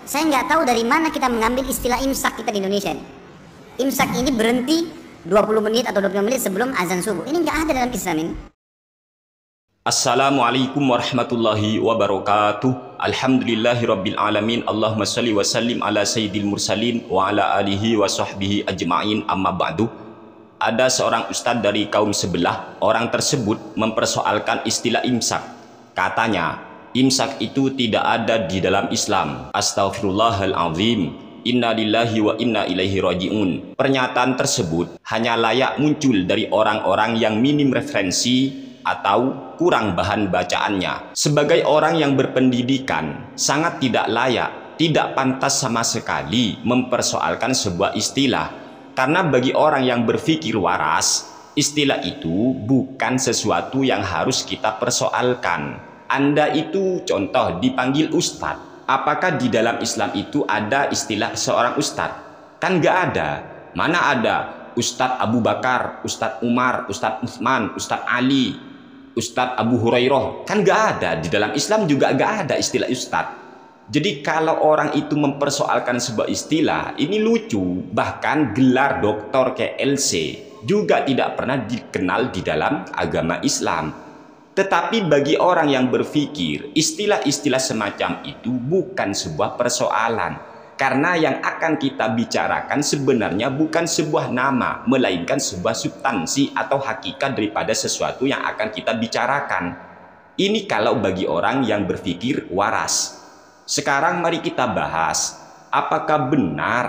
Saya nggak tahu dari mana kita mengambil istilah imsak kita di Indonesia ini. Imsak ini berhenti 20 menit atau 25 menit sebelum azan subuh. Ini nggak ada dalam Islam ini. Assalamualaikum warahmatullahi wabarakatuh. Alhamdulillahirabbil alamin. Allahumma shalli wa sallim ala sayyidil mursalin wa ala alihi wa sahbihi ajma'in, amma ba'du. Ada seorang ustadz dari kaum sebelah. Orang tersebut mempersoalkan istilah imsak. Katanya, imsak itu tidak ada di dalam Islam. Astaghfirullahalazim. Inna lillahi wa inna ilaihi raji'un. Pernyataan tersebut hanya layak muncul dari orang-orang yang minim referensi atau kurang bahan bacaannya. Sebagai orang yang berpendidikan, sangat tidak layak, tidak pantas sama sekali mempersoalkan sebuah istilah. Karena bagi orang yang berpikir waras, istilah itu bukan sesuatu yang harus kita persoalkan. Anda itu contoh dipanggil ustadz. Apakah di dalam Islam itu ada istilah seorang ustadz? Kan nggak ada. Mana ada Ustadz Abu Bakar, Ustadz Umar, Ustadz Utsman, Ustadz Ali, Ustadz Abu Hurairah? Kan nggak ada. Di dalam Islam juga nggak ada istilah ustadz. Jadi kalau orang itu mempersoalkan sebuah istilah, ini lucu. Bahkan gelar doktor KLC juga tidak pernah dikenal di dalam agama Islam. Tetapi bagi orang yang berpikir, istilah-istilah semacam itu bukan sebuah persoalan. Karena yang akan kita bicarakan sebenarnya bukan sebuah nama, melainkan sebuah substansi atau hakikat daripada sesuatu yang akan kita bicarakan. Ini kalau bagi orang yang berpikir waras. Sekarang mari kita bahas, apakah benar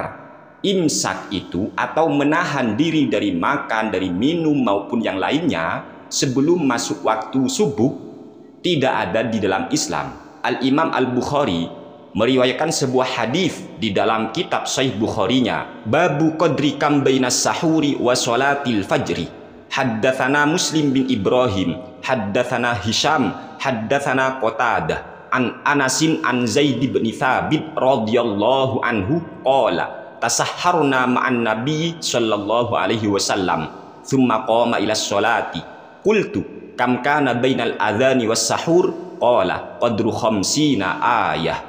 imsak itu atau menahan diri dari makan, dari minum maupun yang lainnya sebelum masuk waktu subuh tidak ada di dalam Islam. Al-Imam Al-Bukhari meriwayatkan sebuah hadis di dalam kitab Sahih Bukharinya, babu qadri kam bainas sahuri wa sholatil fajri. Haddatsana Muslim bin Ibrahim, haddatsana Hisham, haddatsana Qatadah an Anasin an Zaid bin Thabit radhiyallahu anhu qala tasahharna ma'an nabi sallallahu alaihi wasallam thumma qama ila sholati qultu kam kana bainal adhani was sahur qala qadru khamsina ayah.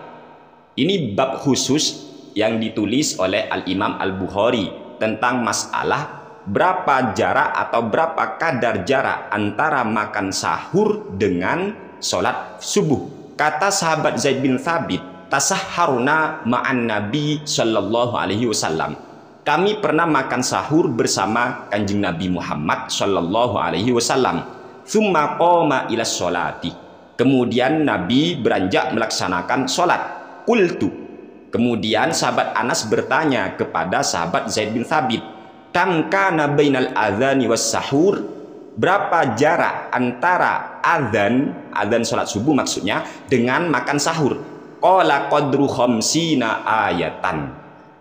Ini bab khusus yang ditulis oleh Al-Imam Al-Bukhari tentang masalah berapa jarak atau berapa kadar jarak antara makan sahur dengan sholat subuh. Kata sahabat Zaid bin Thabit, tasahharuna ma'an Nabi sallallahu alaihi wasallam. Kami pernah makan sahur bersama Kanjeng Nabi Muhammad sallallahu alaihi wasallam. Tsumma qama ila sholati. Kemudian Nabi beranjak melaksanakan sholat. Qultu. Kemudian sahabat Anas bertanya kepada sahabat Zaid bin Thabit, kam kana bainal adzani was sahur? Berapa jarak antara azan sholat subuh maksudnya dengan makan sahur? Qala qadru khamsina ayatan.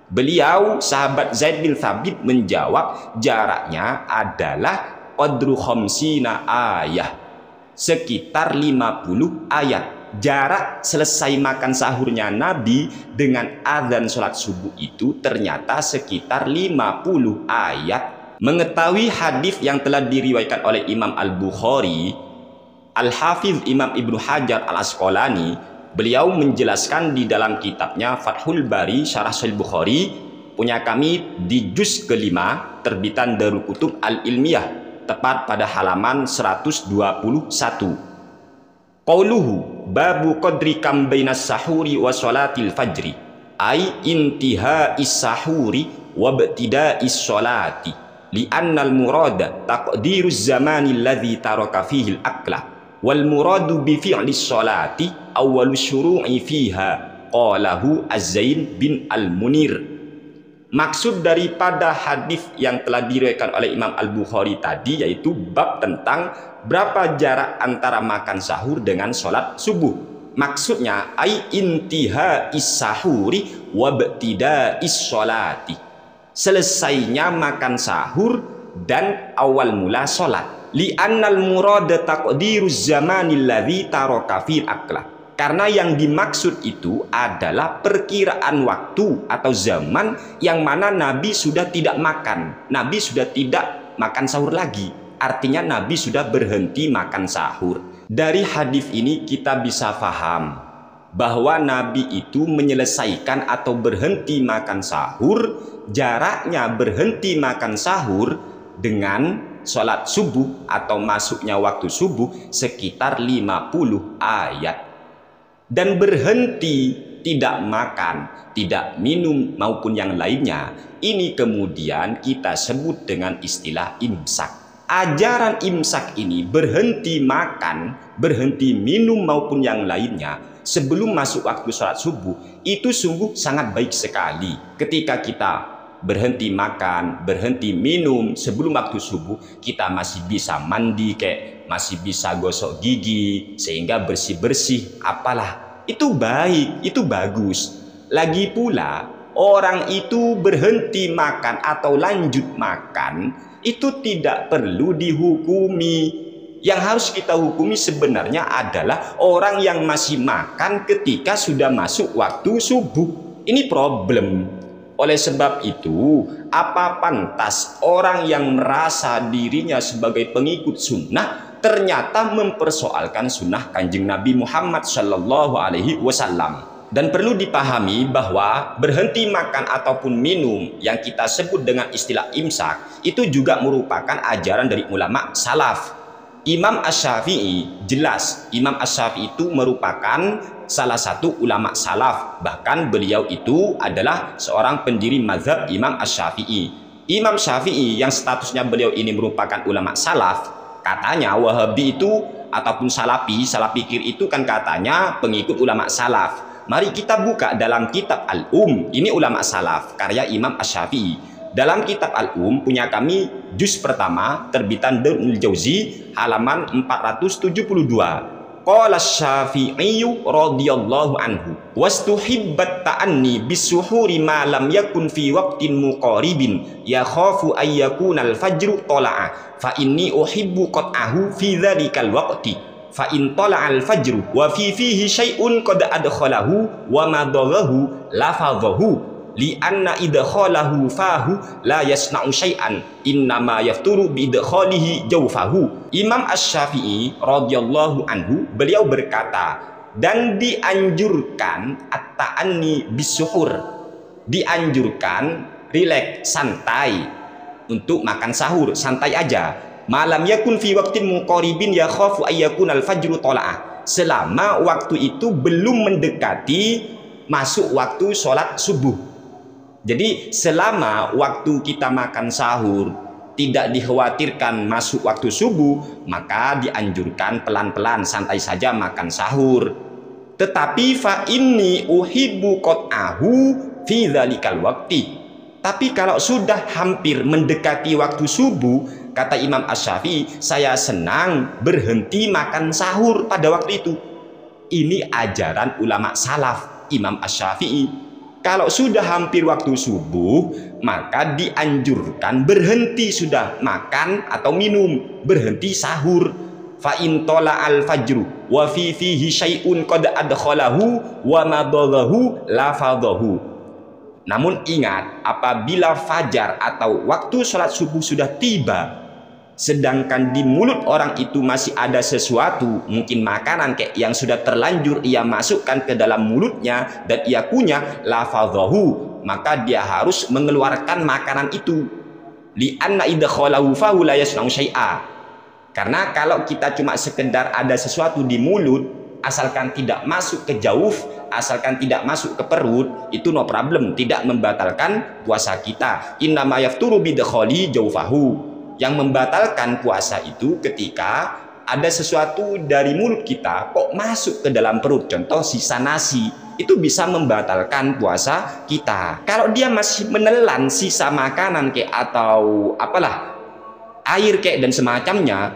Beliau sahabat Zaid bin Thabit menjawab jaraknya adalah qadru khamsina ayah, sekitar 50 ayat. Jarak selesai makan sahurnya Nabi dengan azan sholat subuh itu ternyata sekitar 50 ayat. Mengetahui hadis yang telah diriwayatkan oleh Imam Al-Bukhari, Al-Hafiz Imam Ibnu Hajar Al-Asqalani, beliau menjelaskan di dalam kitabnya Fathul Bari Syarah Sahih Bukhari, punya kami di juz kelima terbitan Darul Kutub Al-Ilmiyah, tepat pada halaman 121. Qauluhu babu qadri kam bainas sahuri wa sholatil fajri, ai intihais sahuri wa ibtida'is sholati. Li'annal murada taqdiruz zamani alladhi taraka fihi al-akla wal muradu bi fi'li sholati awwalu syuru'i fiha, qalahu Az-Zain bin Al-Munir. Maksud daripada hadis yang telah diriwayatkan oleh Imam Al-Bukhari tadi yaitu bab tentang berapa jarak antara makan sahur dengan sholat subuh. Maksudnya ai intihais sahuri wa ibtida'is sholati, selesainya makan sahur dan awal mula sholat. Li'annal murada taqdiruz zamanil ladzi taraka fil akla. Karena yang dimaksud itu adalah perkiraan waktu atau zaman yang mana Nabi sudah tidak makan. Nabi sudah tidak makan sahur lagi. Artinya Nabi sudah berhenti makan sahur. Dari hadis ini kita bisa paham bahwa Nabi itu menyelesaikan atau berhenti makan sahur, jaraknya berhenti makan sahur dengan sholat subuh atau masuknya waktu subuh sekitar 50 ayat. Dan berhenti tidak makan, tidak minum maupun yang lainnya, ini kemudian kita sebut dengan istilah imsak. Ajaran imsak ini berhenti makan, berhenti minum maupun yang lainnya sebelum masuk waktu sholat subuh, itu sungguh sangat baik sekali. Ketika kita berhenti makan, berhenti minum sebelum waktu subuh, kita masih bisa mandi, masih bisa gosok gigi sehingga bersih-bersih, apalah, itu baik, itu bagus. Lagi pula orang itu berhenti makan atau lanjut makan itu tidak perlu dihukumi. Yang harus kita hukumi sebenarnya adalah orang yang masih makan ketika sudah masuk waktu subuh. Ini problem. Oleh sebab itu, apa pantas orang yang merasa dirinya sebagai pengikut sunnah ternyata mempersoalkan sunnah Kanjeng Nabi Muhammad Shallallahu Alaihi Wasallam? Dan perlu dipahami bahwa berhenti makan ataupun minum yang kita sebut dengan istilah imsak itu juga merupakan ajaran dari ulama salaf. Imam Asy-Syafi'i, jelas Imam Asy-Syafi'i itu merupakan salah satu ulama salaf, bahkan beliau itu adalah seorang pendiri mazhab Imam Asy-Syafi'i. Imam Syafi'i yang statusnya beliau ini merupakan ulama salaf, katanya Wahabi itu ataupun Salafi kir itu kan katanya pengikut ulama salaf. Mari kita buka dalam kitab Al-Um, ini ulama salaf karya Imam Asy-Syafi'i. Dalam kitab Al-Um punya kami juz pertama terbitan Darul Jauzi halaman 472. Qala Syafi'i radhiyallahu anhu wastuhibbat ta'anni bisuhuri ma lam yakun fi waqtin muqaribin yakhafu ay yakuna al-fajru tala'a fa inni uhibbu qat'ahu fi dzalikal waqti fa in tala'a al-fajru wa fihi syai'un qad adkhalahu wa madaghahu lafadhahu li anna idkhalahu fahu la yasna'u syai'an innama yafturu bi idkhalihi jawfahu. Imam Asy-Syafi'i radhiyallahu anhu beliau berkata, dan dianjurkan at-ta'anni bisuhur, dianjurkan rileks, santai untuk makan sahur, santai aja. Malam yakun fi waqtin muqaribin yakhafu ayyakun al-fajru tala'ah, selama waktu itu belum mendekati masuk waktu sholat subuh. Jadi selama waktu kita makan sahur tidak dikhawatirkan masuk waktu subuh, maka dianjurkan pelan-pelan, santai saja makan sahur. Tetapi fa inni uhibbu qat'ahu fi dzalikal waqti. Tapi kalau sudah hampir mendekati waktu subuh, kata Imam Asy-Syafi'i, saya senang berhenti makan sahur pada waktu itu. Ini ajaran ulama salaf Imam Asy-Syafi'i. Kalau sudah hampir waktu subuh, maka dianjurkan berhenti sudah makan atau minum, berhenti sahur. Fa in tala al fajru wa fihi syai'un qad adkhalahu wa madaghahu lafadhahu. Namun ingat, apabila fajar atau waktu sholat subuh sudah tiba, sedangkan di mulut orang itu masih ada sesuatu, mungkin makanan yang sudah terlanjur ia masukkan ke dalam mulutnya dan ia kunyah, lafadhahu, maka dia harus mengeluarkan makanan itu. Li anna idkhalahu fahu la yasna'u syai'a. Karena kalau kita cuma sekedar ada sesuatu di mulut, asalkan tidak masuk ke jauf, asalkan tidak masuk ke perut, itu no problem, tidak membatalkan puasa kita. Innama yafturu bidkhali jaufahu. Yang membatalkan puasa itu ketika ada sesuatu dari mulut kita kok masuk ke dalam perut, contoh sisa nasi, itu bisa membatalkan puasa kita. Kalau dia masih menelan sisa makanan atau apalah, air dan semacamnya,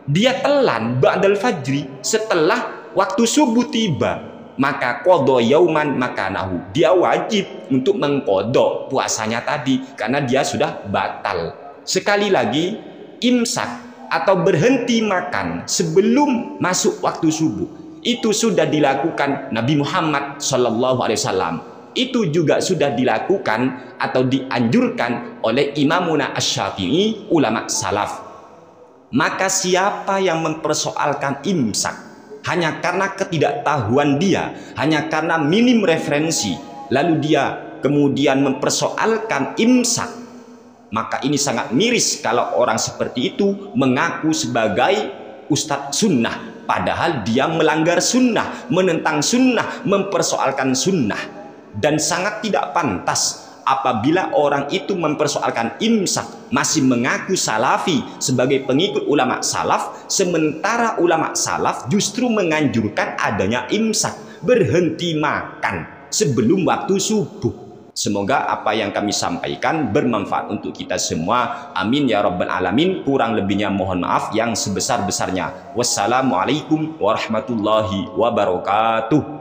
dia telan ba'dal fajri, setelah waktu subuh tiba, maka qadha yauman makanahu, dia wajib untuk mengqadha puasanya tadi karena dia sudah batal. Sekali lagi, imsak atau berhenti makan sebelum masuk waktu subuh itu sudah dilakukan Nabi Muhammad SAW. Itu juga sudah dilakukan atau dianjurkan oleh Imamuna Asy-Syafi'i, ulama salaf. Maka siapa yang mempersoalkan imsak, hanya karena ketidaktahuan dia, hanya karena minim referensi, lalu dia kemudian mempersoalkan imsak, maka ini sangat miris kalau orang seperti itu mengaku sebagai ustadz sunnah, padahal dia melanggar sunnah, menentang sunnah, mempersoalkan sunnah. Dan sangat tidak pantas apabila orang itu mempersoalkan imsak, masih mengaku salafi sebagai pengikut ulama salaf, sementara ulama salaf justru menganjurkan adanya imsak, berhenti makan sebelum waktu subuh. Semoga apa yang kami sampaikan bermanfaat untuk kita semua. Amin ya rabbal alamin. Kurang lebihnya mohon maaf yang sebesar-besarnya. Wassalamualaikum warahmatullahi wabarakatuh.